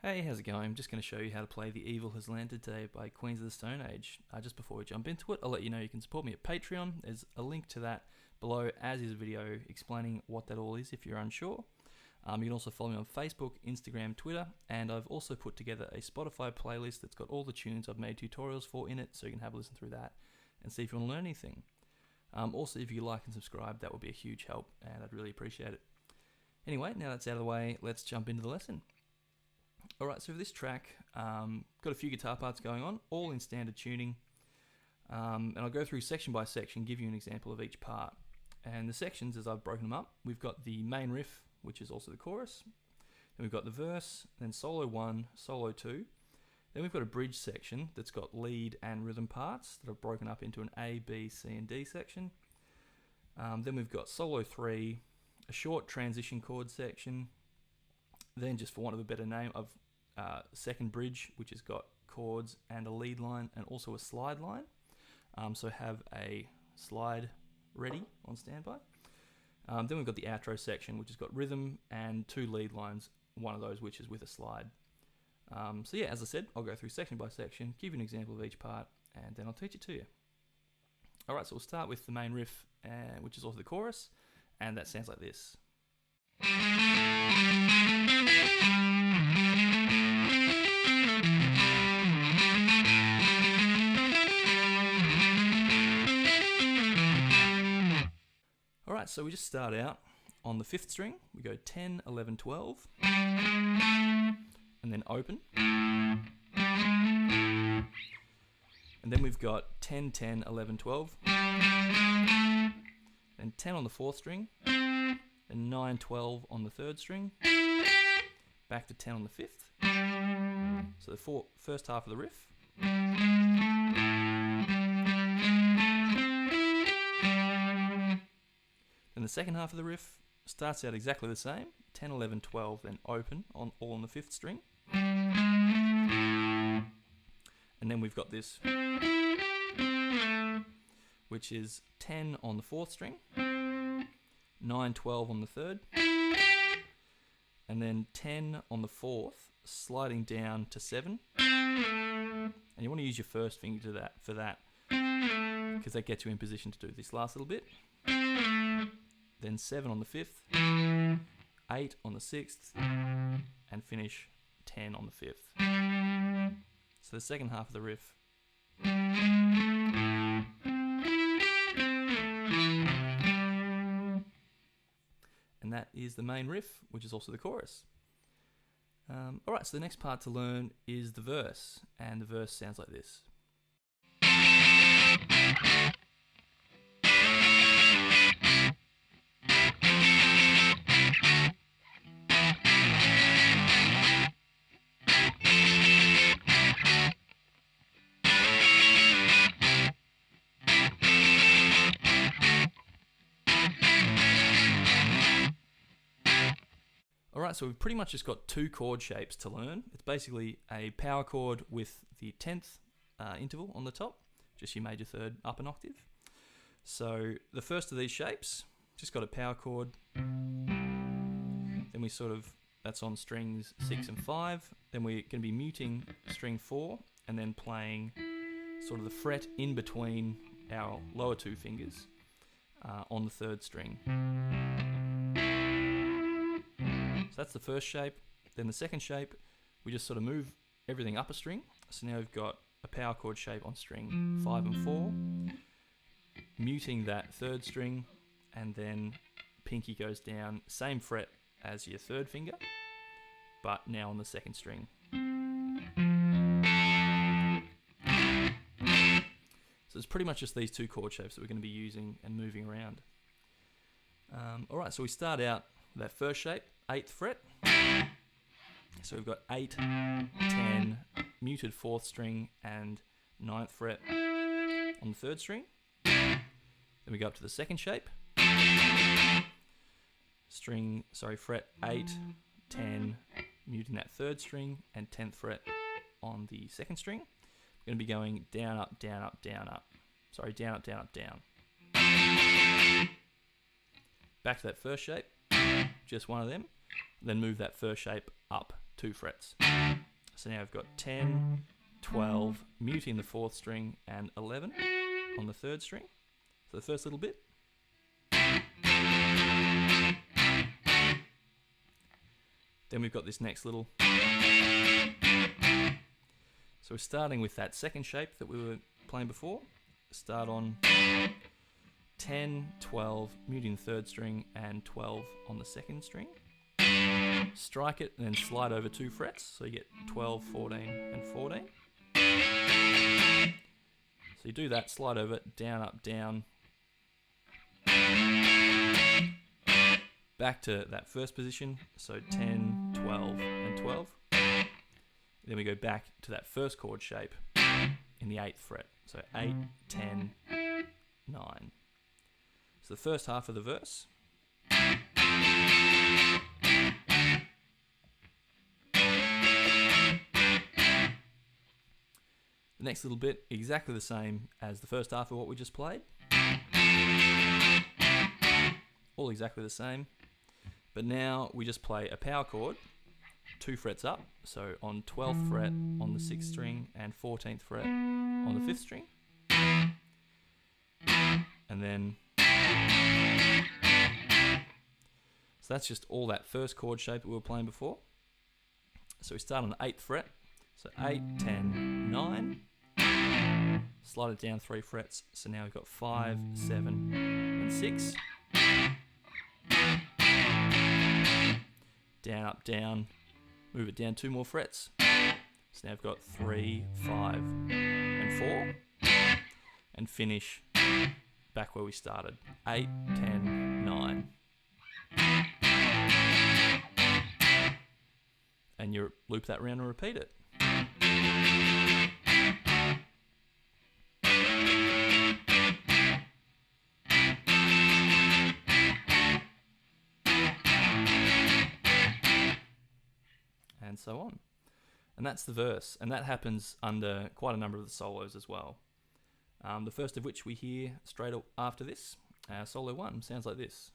Hey, how's it going? I'm just going to show you how to play The Evil Has Landed today by Queens of the Stone Age. Just before we jump into it, I'll let you know you can support me at Patreon. There's a link to that below, as is a video explaining what that all is if you're unsure. You can also follow me on Facebook, Instagram, Twitter, and I've also put together a Spotify playlist that's got all the tunes I've made tutorials for in it, so you can have a listen through that and see if you want to learn anything. Also, if you like and subscribe, that would be a huge help, and I'd really appreciate it. Anyway, now that's out of the way, let's jump into the lesson. Alright, so for this track, got a few guitar parts going on, all in standard tuning, and I'll go through section by section, give you an example of each part. And the sections, as I've broken them up, we've got the main riff, which is also the chorus, then we've got the verse, then solo 1, solo 2, then we've got a bridge section that's got lead and rhythm parts that are broken up into an A, B, C and D section. Then we've got solo 3, a short transition chord section, then, just for want of a better name, of second bridge, which has got chords and a lead line and also a slide line. So have a slide ready on standby. Then we've got the outro section, which has got rhythm and 2 lead lines, one of those which is with a slide. So yeah, as I said, I'll go through section by section, give you an example of each part, and then I'll teach it to you. Alright, so we'll start with the main riff, which is also the chorus, and that sounds like this. Alright, so we just start out on the 5th string. We go 10, 11, 12, and then open. And then we've got 10, 10, 11, 12, then 10 on the 4th string, then 9, 12 on the 3rd string, back to 10 on the 5th. So the first half of the riff. And the second half of the riff starts out exactly the same, 10, 11, 12, then open, all on the 5th string. And then we've got this, which is 10 on the 4th string, 9, 12 on the 3rd, and then 10 on the 4th, sliding down to 7. And you want to use your first finger for that, because that gets you in position to do this last little bit. Then 7 on the 5th, 8 on the 6th, and finish 10 on the 5th. So the second half of the riff. And that is the main riff, which is also the chorus. Alright, so the next part to learn is the verse, and the verse sounds like this. Alright, so we've pretty much just got 2 chord shapes to learn. It's basically a power chord with the 10th interval on the top, just your major third up an octave. So the first of these shapes, just got a power chord. Then we that's on strings 6 and 5. Then we're going to be muting string 4 and then playing sort of the fret in between our lower 2 fingers on the 3rd string. So that's the first shape. Then the second shape, we just sort of move everything up a string. So now we've got a power chord shape on string 5 and 4, muting that 3rd string, and then pinky goes down, same fret as your 3rd finger, but now on the 2nd string. So it's pretty much just these 2 chord shapes that we're going to be using and moving around. Alright, so we start out with that first shape, 8th fret. So we've got 8, 10, muted 4th string and 9th fret on the 3rd string. Then we go up to the second shape. Fret 8, 10, muting that 3rd string and 10th fret on the 2nd string. We're going to be going down, up, down, up, down, up. Sorry, down, up, down, up, down. Back to that first shape, just one of them. Then move that first shape up 2 frets. So now I've got 10, 12, muting the 4th string, and 11 on the 3rd string. So the first little bit. Then we've got this next little. So we're starting with that second shape that we were playing before. Start on 10, 12, muting the 3rd string, and 12 on the 2nd string. Strike it and then slide over 2 frets, so you get 12, 14, and 14. So you do that, slide over, down, up, down. Back to that first position, so 10, 12, and 12. Then we go back to that first chord shape in the 8th fret. So 8, 10, 9. So the first half of the verse. The next little bit, exactly the same as the first half of what we just played. All exactly the same. But now we just play a power chord, 2 frets up, so on 12th fret on the 6th string and 14th fret on the 5th string. And then, so that's just all that first chord shape that we were playing before. So we start on the 8th fret, so 8, 10, 9. Slide it down 3 frets, so now we've got 5, 7, and 6. Down, up, down, move it down 2 more frets. So now we've got 3, 5, and 4. And finish back where we started. 8, 10, 9. And you loop that round and repeat it. And so on. And that's the verse, and that happens under quite a number of the solos as well. The first of which we hear straight after this. Solo 1 sounds like this.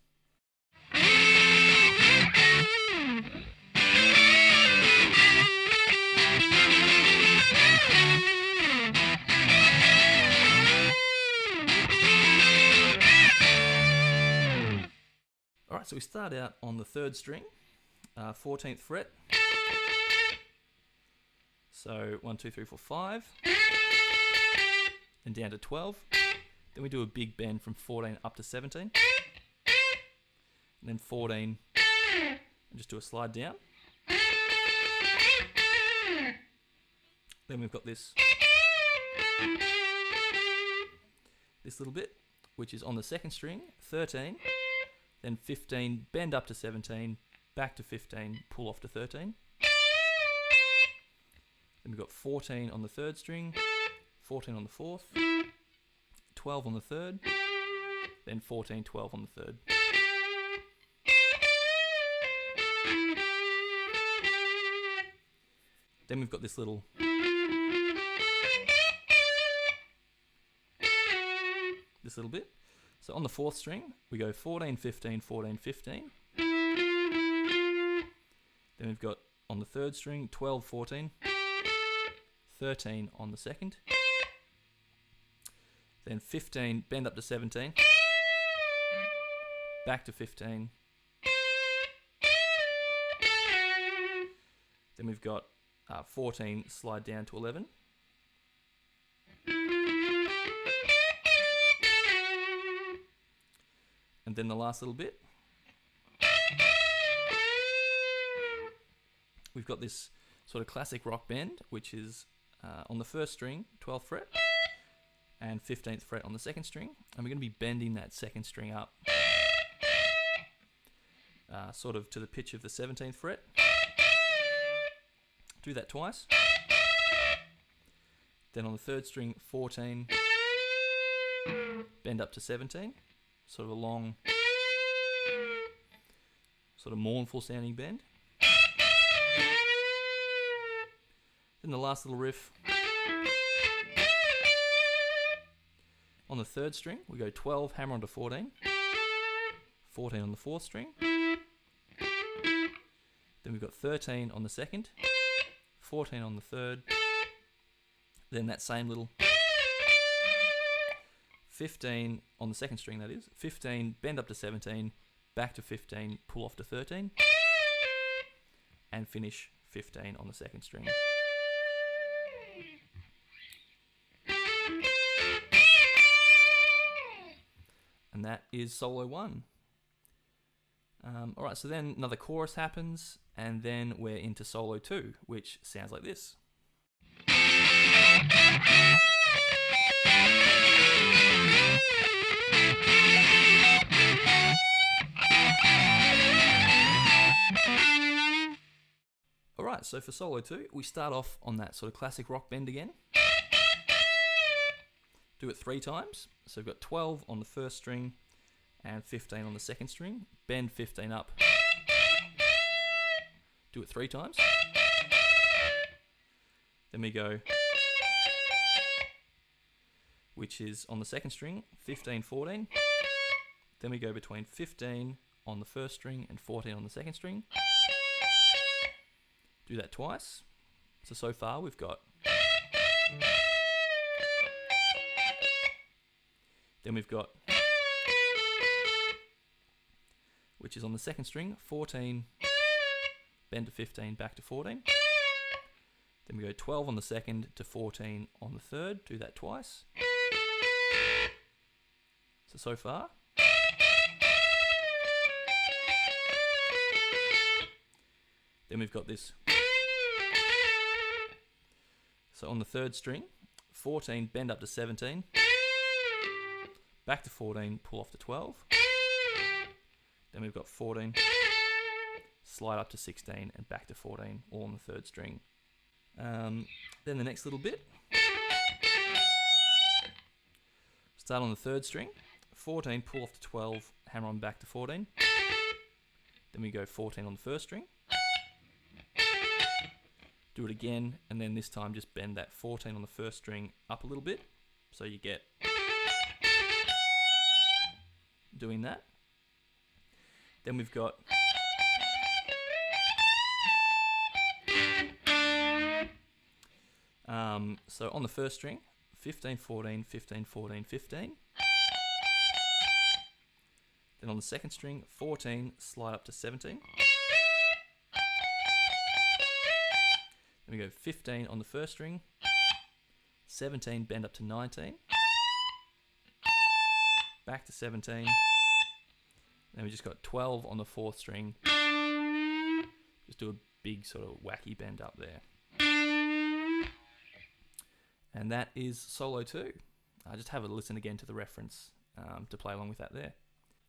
Alright, so we start out on the 3rd string, 14th fret. So 1, 2, 3, 4, 5, and down to 12. Then we do a big bend from 14 up to 17, and then 14, and just do a slide down. Then we've got this little bit, which is on the 2nd string, 13, then 15, bend up to 17, back to 15, pull off to 13. Then we've got 14 on the 3rd string, 14 on the 4th, 12 on the 3rd, then 14, 12 on the 3rd. Then we've got this little bit. So on the 4th string, we go 14, 15, 14, 15. Then we've got on the 3rd string, 12, 14. 13 on the 2nd, then 15, bend up to 17, back to 15, then we've got 14, slide down to 11, and then the last little bit, we've got this sort of classic rock bend, which is on the 1st string, 12th fret, and 15th fret on the 2nd string, and we're going to be bending that 2nd string up, sort of to the pitch of the 17th fret. Do that twice. Then on the 3rd string, 14, bend up to 17, sort of a long, sort of mournful sounding bend. Then the last little riff. On the 3rd string, we go 12, hammer onto 14, 14 on the 4th string. Then we've got 13 on the second, 14 on the third, then that same little 15 on the second string, that is, 15, bend up to 17, back to 15, pull off to 13, and finish 15 on the second string. And that is solo 1. Alright, so then another chorus happens, and then we're into solo 2, which sounds like this. Alright, so for solo 2, we start off on that sort of classic rock bend again. Do it 3 times. So we've got 12 on the first string and 15 on the second string. Bend 15 up. Do it 3 times. Then we go, which is on the second string, 15, 14. Then we go between 15 on the first string and 14 on the second string. Do that twice. So far we've got. Then we've got, which is on the second string, 14, bend to 15, back to 14. Then we go 12 on the second to 14 on the third. Do that twice. So far. Then we've got this. So on the third string, 14, bend up to 17. Back to 14, pull off to 12. Then we've got 14, slide up to 16, and back to 14, all on the third string. Then the next little bit. Start on the third string, 14, pull off to 12, hammer on back to 14. Then we go 14 on the first string. Do it again, and then this time just bend that 14 on the first string up a little bit, so you get doing that. Then we've got so on the first string, 15, 14, 15, 14, 15. Then on the second string, 14, slide up to 17. Then we go 15 on the first string, 17, bend up to 19. Back to 17. Then we just got 12 on the fourth string. Just do a big sort of wacky bend up there. And that is solo 2. Just have a listen again to the reference to play along with that there.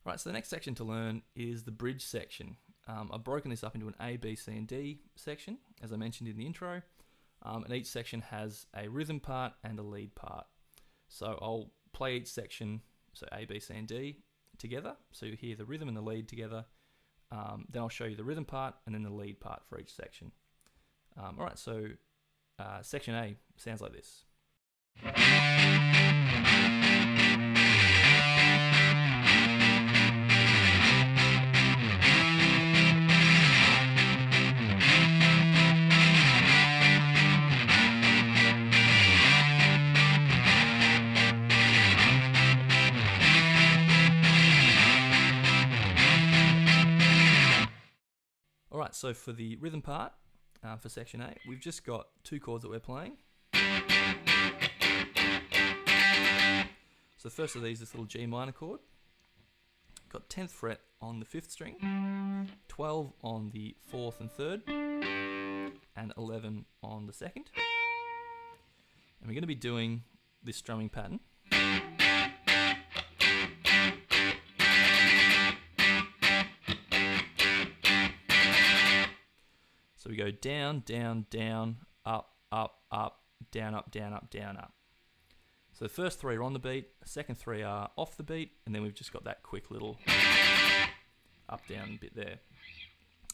Right, so the next section to learn is the bridge section. I've broken this up into an A, B, C, and D section, as I mentioned in the intro. And each section has a rhythm part and a lead part. So I'll play each section, so A, B, C, and D, together. So you hear the rhythm and the lead together. Then I'll show you the rhythm part and then the lead part for each section. Alright, so section A sounds like this. Alright, so for the rhythm part, for section A, we've just got 2 chords that we're playing. So the first of these, this little G minor chord. Got 10th fret on the 5th string, 12 on the 4th and 3rd, and 11 on the 2nd. And we're going to be doing this strumming pattern. So we go down, down, down, up, up, up, down, up, down, up, down, up. So the first 3 are on the beat, the second 3 are off the beat, and then we've just got that quick little up, down bit there.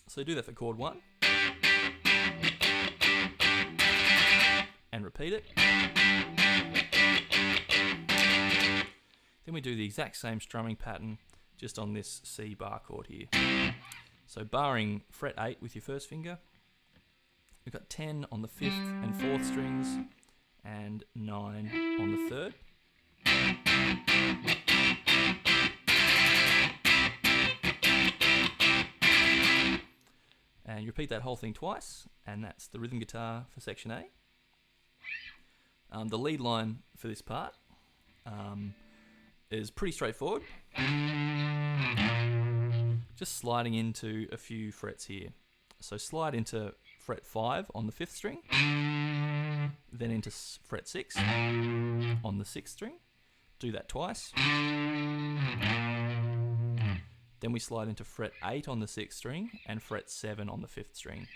So do that for chord 1. And repeat it. Then we do the exact same strumming pattern, just on this C bar chord here. So barring fret 8 with your first finger, we've got 10 on the 5th and 4th strings and 9 on the 3rd. And you repeat that whole thing twice, and that's the rhythm guitar for section A. The lead line for this part is pretty straightforward. Just sliding into a few frets here. So slide into fret 5 on the 5th string, then into fret 6 on the 6th string. Do that twice. Then we slide into fret 8 on the 6th string and fret 7 on the 5th string.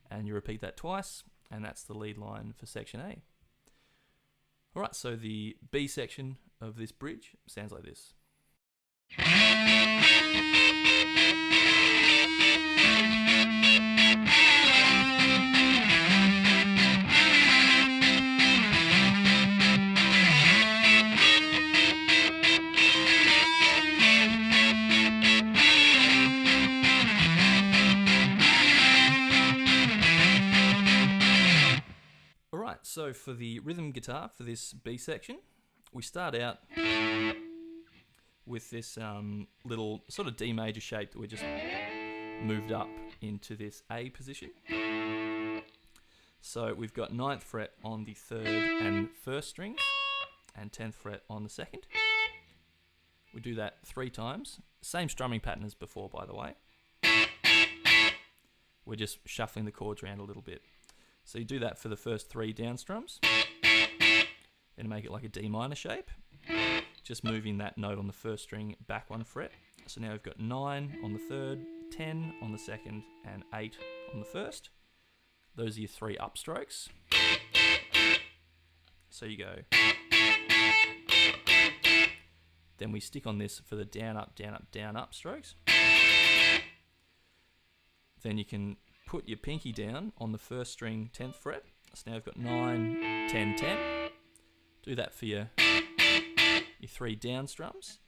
And you repeat that twice, and that's the lead line for section A. Alright, so the B section of this bridge sounds like this. Alright, so for the rhythm guitar for this B section, we start out with this little sort of D major shape that we just moved up into this A position. So we've got 9th fret on the 3rd and 1st strings and 10th fret on the 2nd. We do that 3 times. Same strumming pattern as before, by the way. We're just shuffling the chords around a little bit. So you do that for the first 3 down strums, then make it like a D minor shape, just moving that note on the 1st string back 1 fret. So now we've got 9 on the 3rd, 10 on the 2nd, and 8 on the 1st. Those are your 3 upstrokes. So you go. Then we stick on this for the down, up, down, up, down, up strokes. Then you can put your pinky down on the 1st string 10th fret. So now we've got 9, 10, 10. Do that for your 3 down strums.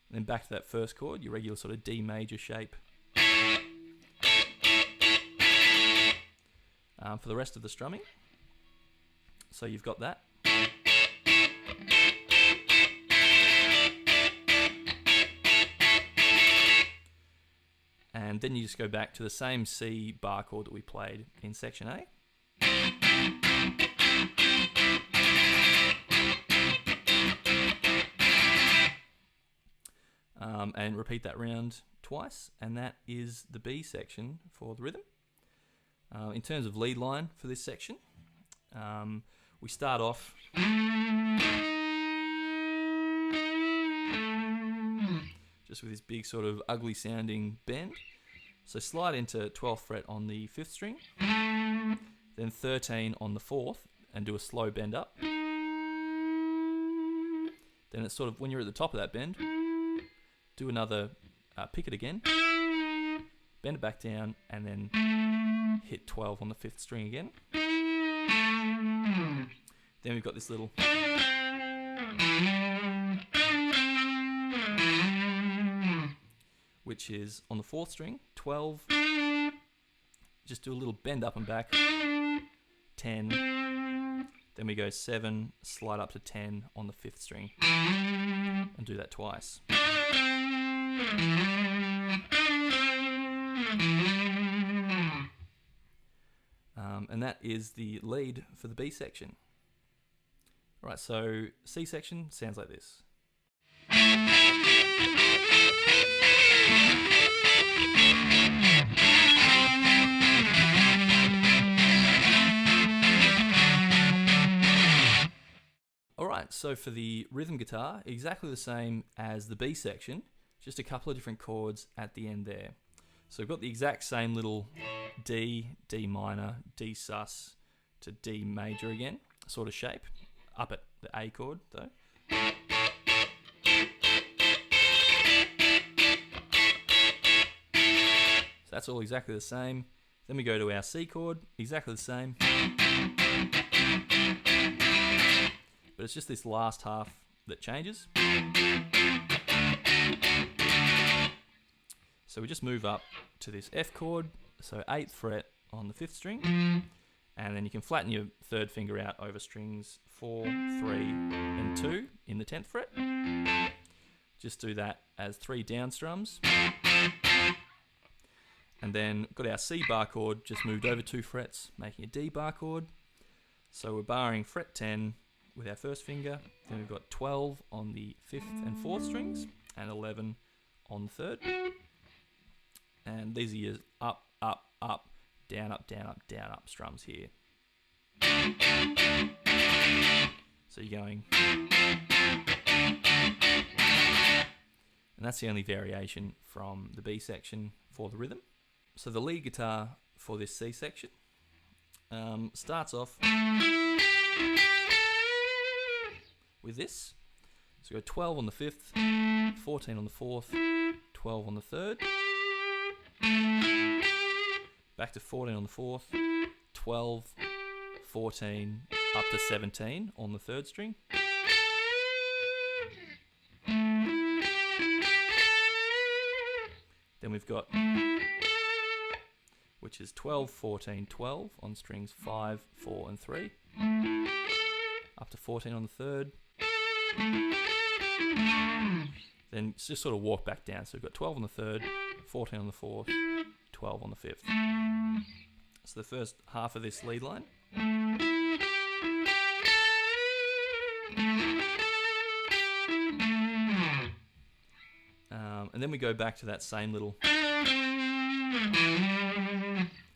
And then back to that first chord, your regular sort of D major shape. For the rest of the strumming. So you've got that. And then you just go back to the same C bar chord that we played in section A. And repeat that round twice, and that is the B section for the rhythm. In terms of lead line for this section, we start off just with this big sort of ugly sounding bend. So slide into 12th fret on the 5th string, then 13 on the 4th, and do a slow bend up. Then it's sort of, when you're at the top of that bend, do another pick it again, bend it back down, and then hit 12 on the 5th string again. Then we've got this little which is on the 4th string, 12, just do a little bend up and back, 10, then we go 7, slide up to 10 on the 5th string, and do that twice. And that is the lead for the B section. Alright, so C section sounds like this. Alright, so for the rhythm guitar, exactly the same as the B section, just a couple of different chords at the end there. So we've got the exact same little D, D minor, D sus to D major again, sort of shape, up at the A chord though. So that's all exactly the same. Then we go to our C chord, exactly the same. But it's just this last half that changes. So we just move up to this F chord, so 8th fret on the 5th string, and then you can flatten your 3rd finger out over strings 4, 3, and 2 in the 10th fret. Just do that as 3 down strums. And then got our C bar chord, just moved over 2 frets, making a D bar chord. So we're barring fret 10 with our 1st finger, then we've got 12 on the 5th and 4th strings, and 11 on the 3rd. And these are your up, up, up, down, up, down, up, down, up strums here. So you're going... And that's the only variation from the B section for the rhythm. So the lead guitar for this C section starts off with this. So we go 12 on the 5th, 14 on the 4th, 12 on the 3rd, back to 14 on the 4th, 12, 14, up to 17 on the 3rd string. Then we've got, which is 12, 14, 12 on strings 5, 4 and 3, up to 14 on the 3rd. Then just sort of walk back down. So we've got 12 on the 3rd, 14 on the 4th, 12 on the 5th. So the first half of this lead line. And then we go back to that same little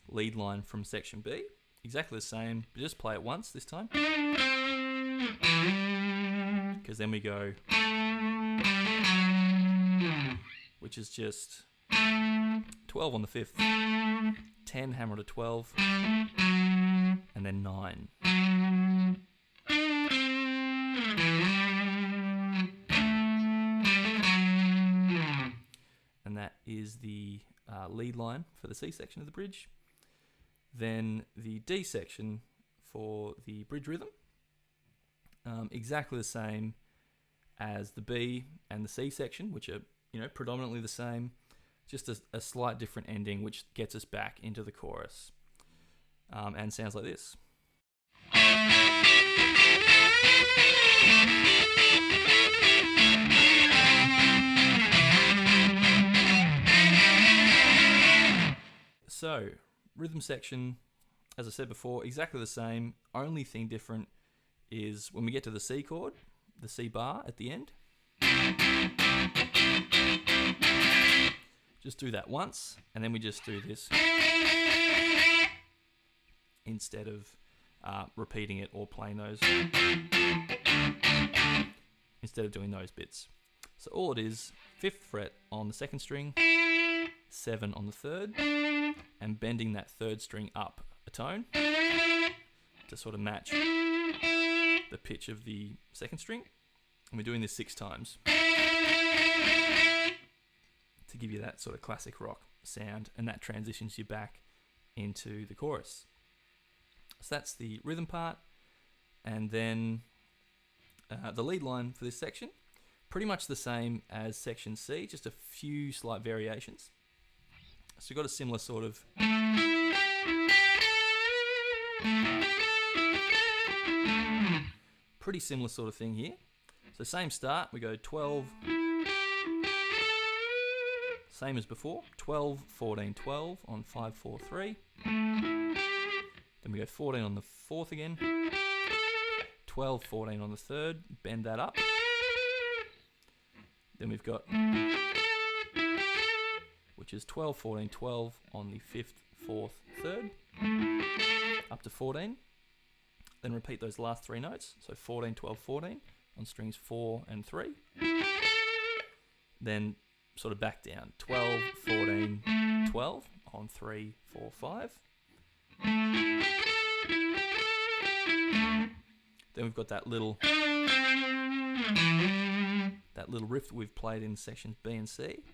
lead line from section B. Exactly the same, but just play it once this time. Because then we go, which is just 12 on the 5th, 10 hammer to 12, and then 9. And that is the lead line for the C section of the bridge. Then the D section for the bridge rhythm, exactly the same as the B and the C section, which are predominantly the same, just a slight different ending, which gets us back into the chorus, and sounds like this. So, rhythm section, as I said before, exactly the same. Only thing different is when we get to the C chord, the C bar at the end. Just do that once, and then we just do this instead of repeating it or playing those, instead of doing those bits. So all it is, 5th fret on the 2nd string, 7 on the 3rd, and bending that 3rd string up a tone to sort of match the pitch of the 2nd string. And we're doing this 6 times to give you that sort of classic rock sound, and that transitions you back into the chorus. So that's the rhythm part. And then the lead line for this section, pretty much the same as section C, just a few slight variations. So we've got a similar sort of pretty similar sort of thing here. So same start, we go 12, same as before, 12, 14, 12 on 5, 4, 3. Then we go 14 on the 4th again, 12, 14 on the 3rd, bend that up. Then we've got, which is 12, 14, 12 on the 5th, 4th, 3rd, up to 14. Then repeat those last 3 notes, so 14, 12, 14 on strings 4 and 3. Then sort of back down, 12, 14, 12 on 3, 4, 5. Then we've got that little riff that we've played in sections B and C.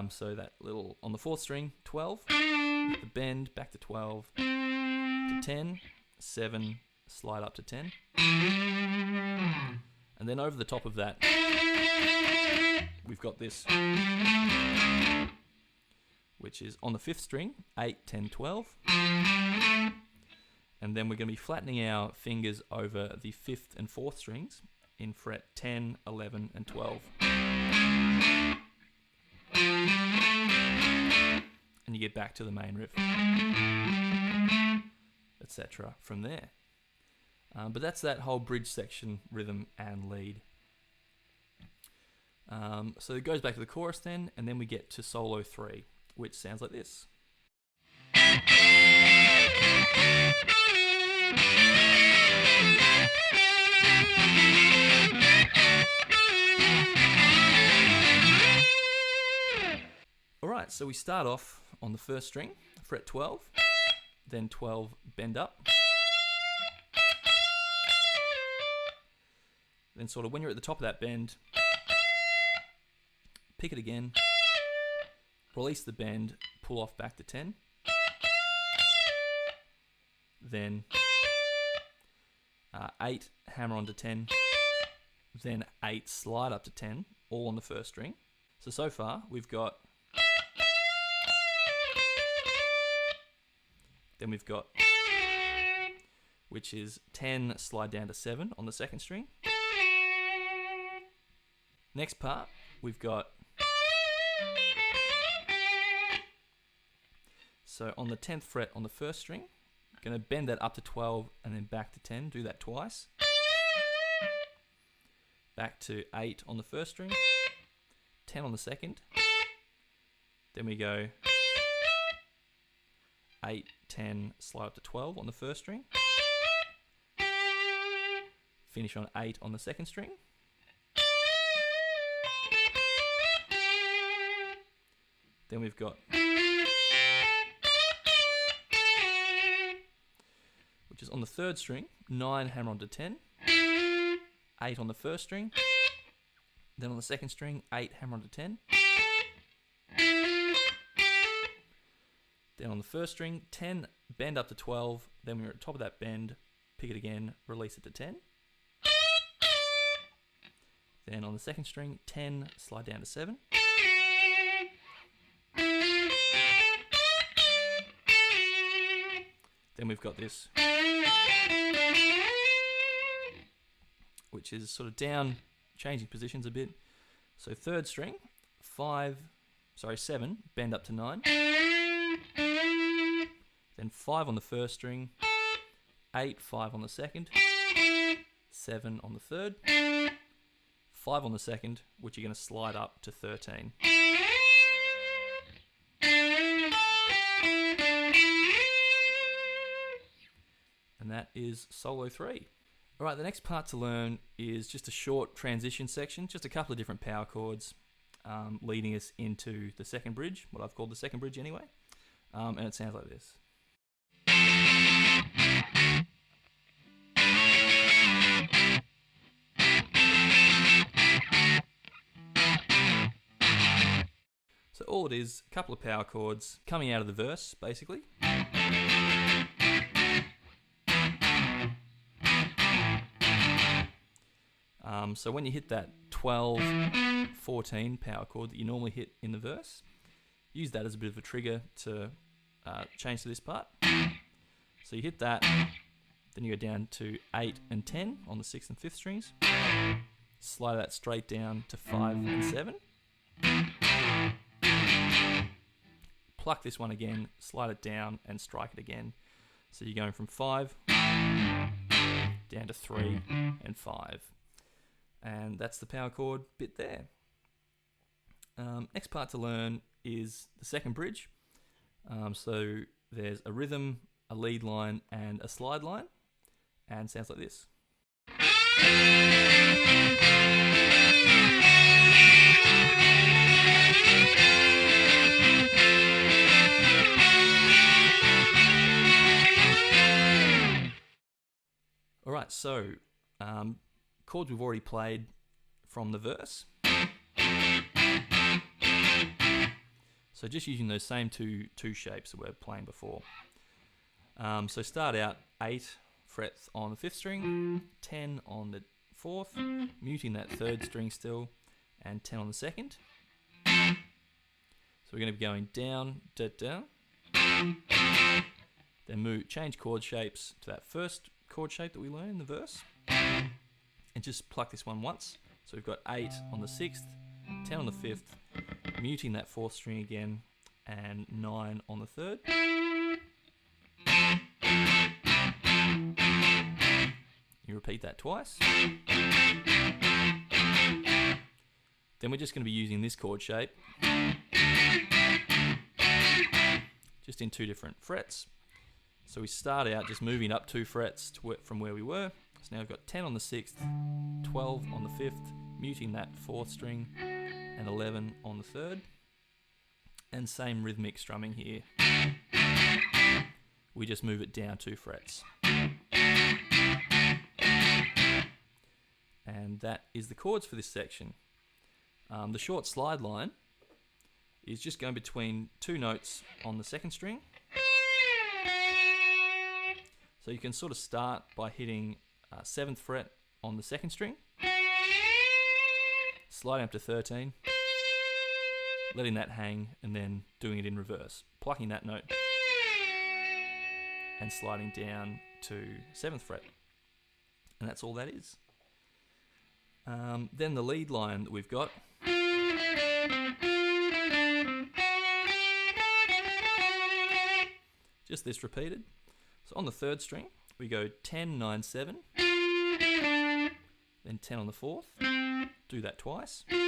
So that little, on the 4th string, 12, with the bend, back to 12, to 10, 7, slide up to 10. And And then over the top of that, we've got this, which is on the 5th string, 8, 10, 12. And then we're going to be flattening our fingers over the 5th and 4th strings in fret 10, 11, and 12. And you get back to the main riff, etc. from there. But that's that whole bridge section, rhythm and lead. So it goes back to the chorus then, and then we get to solo 3, which sounds like this. Alright, so we start off on the 1st string, fret 12, then 12 bend up. Then sort of when you're at the top of that bend, pick it again, release the bend, pull off back to 10. Then 8, hammer onto 10, then 8, slide up to 10, all on the 1st string. So far we've got, then we've got, which is 10, slide down to 7 on the 2nd string. Next part, we've got, so on the 10th fret on the 1st string, going to bend that up to 12 and then back to 10, do that twice. Back to 8 on the 1st string, 10 on the 2nd. Then we go 8, 10, slide up to 12 on the 1st string. Finish on 8 on the 2nd string. Then we've got, which is on the 3rd string, 9, hammer onto 10, 8 on the 1st string, then on the 2nd string, 8, hammer onto 10, then on the 1st string, 10, bend up to 12, then when you're at the top of that bend, pick it again, release it to 10. Then on the 2nd string, 10, slide down to 7. Then we've got this, which is sort of down, changing positions a bit. So 3rd string, 7, bend up to 9. Then 5 on the 1st string, 8, 5 on the 2nd, 7 on the 3rd, 5 on the 2nd, which you're going to slide up to 13. And that is solo 3. Alright, the next part to learn is just a short transition section, just a couple of different power chords leading us into the 2nd bridge, what I've called the 2nd bridge anyway. And it sounds like this. So all it is, a couple of power chords coming out of the verse, basically. So when you hit that 12, 14 power chord that you normally hit in the verse, use that as a bit of a trigger to change to this part. So you hit that, then you go down to 8 and 10 on the 6th and 5th strings, slide that straight down to 5 and 7, pluck this one again, slide it down and strike it again. So you're going from 5 down to 3 and 5. And that's the power chord bit there. Next part to learn is the 2nd bridge. So there's a rhythm, a lead line, and a slide line, and sounds like this. Alright, so chords we've already played from the verse. So just using those same two shapes that we're playing before. So start out 8 frets on the 5th string, 10 on the fourth, muting that third string still, and 10 on the second. So we're going to be going down, da, da, then change chord shapes to that first chord shape that we learned in the verse, and just pluck this one once. So we've got 8 on the 6th, 10 on the 5th, muting that 4th string again, and 9 on the 3rd. You repeat that twice. Then we're just going to be using this chord shape, just in 2 different frets. So we start out just moving up 2 frets from where we were. So now we've got 10 on the 6th, 12 on the 5th, muting that 4th string, and 11 on the 3rd. And same rhythmic strumming here. We just move it down 2 frets. And that is the chords for this section. The short slide line is just going between 2 notes on the 2nd string. So you can sort of start by hitting 7th fret on the 2nd string, sliding up to 13, letting that hang, and then doing it in reverse, plucking that note and sliding down to 7th fret. And that's all that is. Then the lead line that we've got, just this repeated. So on the 3rd string, we go 10, 9, 7, then 10 on the 4th, do that twice. Then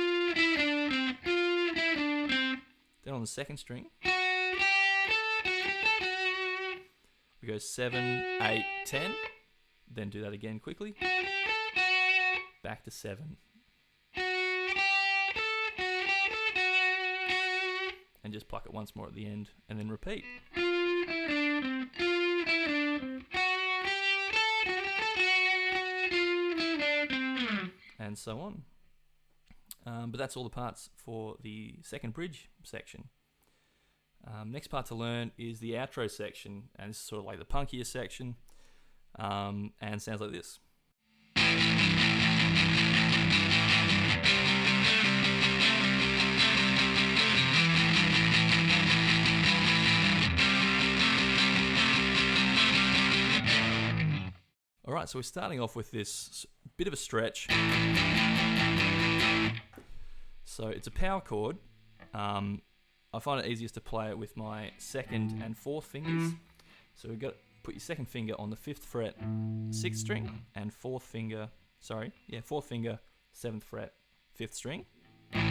on the 2nd string, we go 7, 8, 10, then do that again quickly, back to 7. And just pluck it once more at the end, and then repeat. And so on. But that's all the parts for the second bridge section. Next part to learn is the outro section, and this is sort of like the punkier section, and sounds like this. Alright, so we're starting off with this bit of a stretch. So it's a power chord. I find it easiest to play it with my 2nd and 4th fingers. So we've got to put your 2nd finger on the 5th fret, 6th string, and 4th finger, 4th finger, 7th fret, 5th string. You're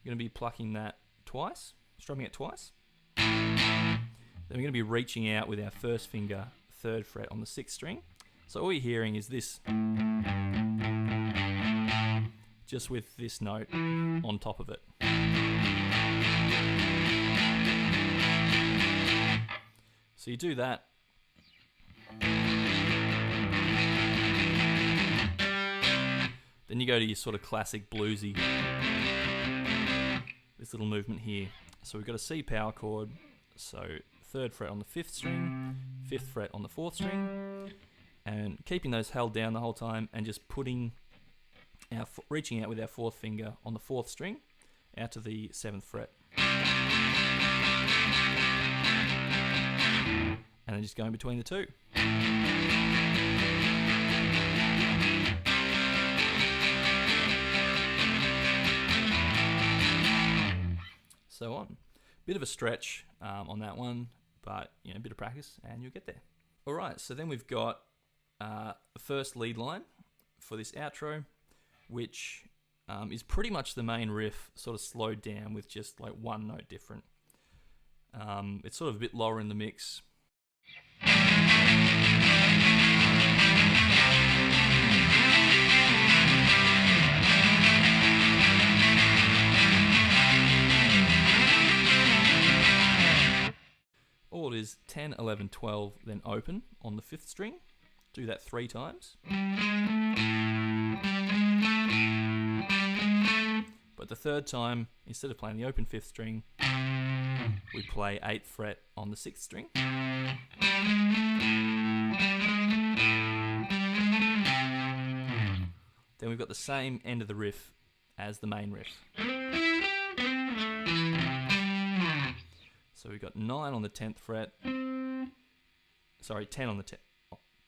going to be plucking that twice, strumming it twice. Then we're going to be reaching out with our 1st finger, 3rd fret on the 6th string. So all you're hearing is this, just with this note on top of it. So you do that. Then you go to your sort of classic bluesy, this little movement here. So we've got a C power chord, so 3rd fret on the 5th string, 5th fret on the 4th string, and keeping those held down the whole time, and just putting our reaching out with our 4th finger on the 4th string out to the 7th fret, and then just going between the 2. So on. Bit of a stretch on that one, but a bit of practice and you'll get there. Alright, so then we've got the first lead line for this outro, which is pretty much the main riff, sort of slowed down with just like one note different. It's sort of a bit lower in the mix. All it is 10, 11, 12, then open on the 5th string. Do that 3 times. But the 3rd time, instead of playing the open 5th string, we play 8th fret on the 6th string. Then we've got the same end of the riff as the main riff. So we've got 9 on the 10th fret. Sorry, 10 on the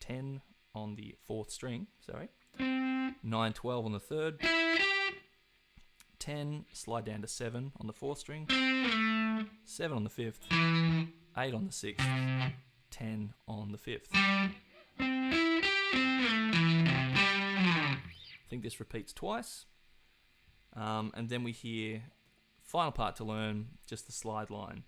10 on the 4th string. Sorry. 9, 12 on the 3rd. 10, slide down to 7 on the 4th string. 7 on the 5th. 8 on the 6th. 10 on the 5th. I think this repeats twice. And then we hear, final part to learn, just the slide line.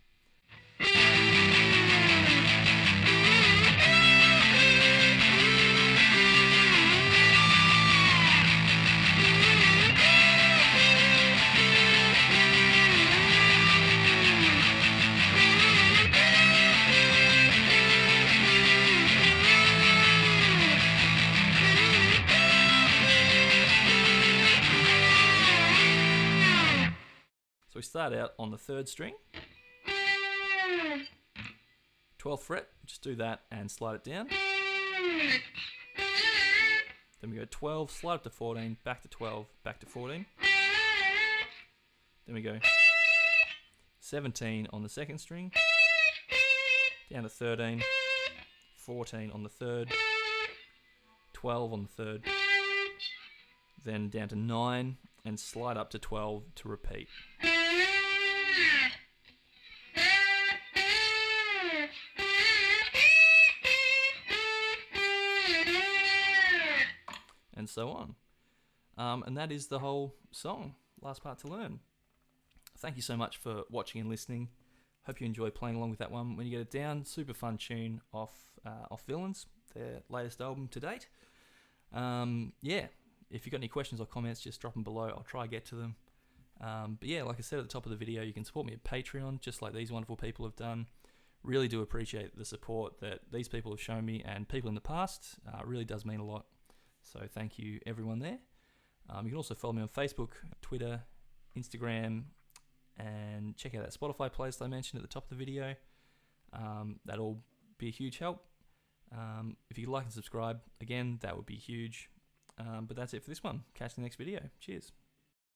So we start out on the 3rd string, 12th fret, just do that and slide it down. Then we go 12, slide up to 14, back to 12, back to 14. Then we go 17 on the 2nd string, down to 13, 14 on the 3rd, 12 on the 3rd, then down to 9 and slide up to 12 to repeat. And so on. And that is the whole song. Last part to learn. Thank you so much for watching and listening. Hope you enjoy playing along with that one when you get it down. Super fun tune off Villains, their latest album to date. Yeah, if you've got any questions or comments, just drop them below. I'll try to get to them. But yeah, like I said at the top of the video, you can support me at Patreon, just like these wonderful people have done. Really do appreciate the support that these people have shown me and people in the past. Really does mean a lot. So thank you everyone there. You can also follow me on Facebook, Twitter, Instagram, and check out that Spotify playlist I mentioned at the top of the video. That'll be a huge help. If you could like and subscribe, again, that would be huge. But that's it for this one. Catch you in the next video. Cheers.